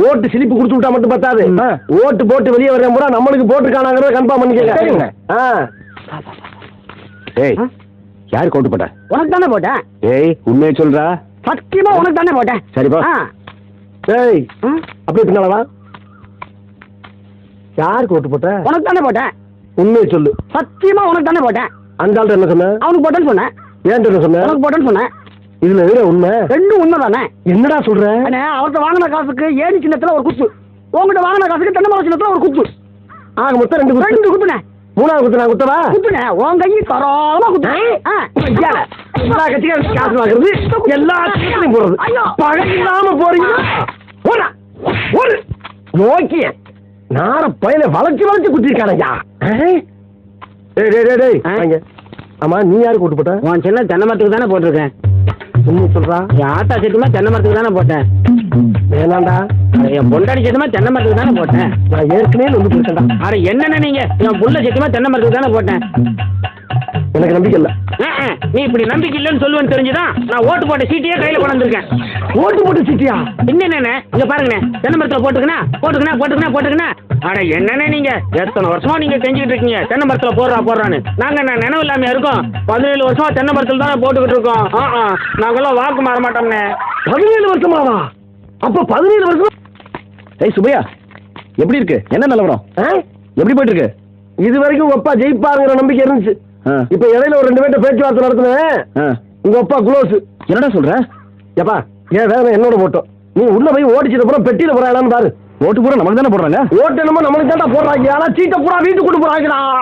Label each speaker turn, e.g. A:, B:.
A: ஓட்டு சிலிப்பு கொடுத்து விட்டா மட்டும் பத்தாது. ஓட்டு போட்டு வெளியே வரேன் பூரா நம்மளுக்கு போட்டு காணாங்கிறத கன்ஃபார்ம் பண்ணிக்கங்க. ஏய், யாருக்கு ஓட்டு போட்ட?
B: உனக்கு தானே போட்டேன்.
A: ஏய், உண்மையை சொல்றா.
B: சத்தியமா உனக்கு தானே போட்டேன்.
A: சரிப்பா. ஏய், அப்படியே பின்னாலவா? யாருக்கு ஓட்டு போட்ட?
B: உனக்கு தானே போட்டேன்.
A: உண்மையை சொல்லு.
B: சத்தியமா உனக்கு தானே போட்டேன்.
A: அந்த ஆள்கிட்ட என்ன சொன்ன?
B: அவனுக்கு போட்டேன்னு சொன்னேன்.
A: ஏன்ட்டு என்ன சொன்ன?
B: உனக்கு போட்டேன்னு சொன்னேன்.
A: இதுல எதுல உண்மை?
B: ரெண்டும் உண்மை தானே.
A: என்னடா சொல்ற?
B: அவர்கிட்ட வாங்கின காசுக்கு ஏணி சின்னத்துல ஒரு குத்து, உங்ககிட்ட வாங்கின காசுக்கு தென்னை மரம் சின்னத்துல ஒரு குத்து.
A: ஆக மொத்தம் ரெண்டு குத்துனே. மூணாவது குத்து நான் குத்தவா?
B: குத்துனே உன் கையை தரோமா குத்துனேன்.
A: எல்லா கட்சியும் காசு வாங்குறது, எல்லா கட்சியும் போறது. பழம் இல்லாம போறீங்க. ஒரு நோக்கிய நார பயில வளைச்சு வளைச்சு குத்திருக்கானயா. ஆமா, நீ யாருக்கு ஓட்டு போட்ட?
B: உன் சின்ன தென்னை மரத்துக்கு தானே போட்டிருக்கேன்.
A: சொல்றா?
B: என் ஆத்தா சத்துமா தென்னை மரத்துக்கு தானே போட்டேன்.
A: வேணாண்டா,
B: என் பொண்டாடி சத்துமா தென்னை மரத்துக்கு தானே போட்டேன்.
A: நான் ஏற்கனவே வந்து போயிருக்கேன்டா.
B: அட என்னென்ன நீங்க, என் புள்ள சத்துமா தென்னை மரத்துக்கு தானே போட்டேன்.
A: எனக்கு நம்பிக்கை இல்ல.
B: நீ இப்படி நம்பிக்கை இல்லைன்னு சொல்லுவேன்னு தெரிஞ்சுதான் நான் ஓட்டு போட்ட சீட்டையே கையில கொண்டு வந்திருக்கேன்.
A: ஓட்டு போட்டு சீட்டியா?
B: என்னென்ன இங்க பாருங்க, தென்னை மரத்துல போட்டுக்கணா. அட என்னென்ன நீங்க எத்தனை வருஷமா நீங்க செஞ்சுக்கிட்டு இருக்கீங்க தென்னை மரத்துல போடுறான்னு. நாங்க நினைவு இல்லாம இருக்கோம். 17 வருஷமா தென்னை மரத்துல தானே போட்டுக்கிட்டு இருக்கோம். நாங்கெல்லாம் வாக்கு மாற மாட்டோம்னே.
A: 17 வருஷமாவா? அப்ப 17 வருஷம்.
C: ஏய் சுபையா, எப்படி இருக்கு? என்ன நிலவரம்? எப்படி போயிட்டு இருக்கு?
A: இது வரைக்கும் உங்க அப்பா ஜெயிப்பாருங்கிற நம்பிக்கை இருந்துச்சு. இப்ப இடையில ஒரு 2 பேர்ட்ட பேச்சுவார்த்தை நடத்தினேன். உங்க அப்பா குளோஸ்.
C: என்னடா சொல்ற?
A: ஏப்பா, ஏன் வேற என்னோட போட்டோம். நீ உள்ள போய் ஓடிச்சது அப்புறம் பெட்டியில போறாங்களான்னு பாரு.
C: ஓட்டு பூரா நமக்கு தானே போடுறாங்க.
A: ஓட்டு என்னமோ நம்மளுக்கு தான்டா போடுறாங்க. ஆனா சீட்டை பூரா வீட்டுக்கு கொண்டு போறாங்கடா.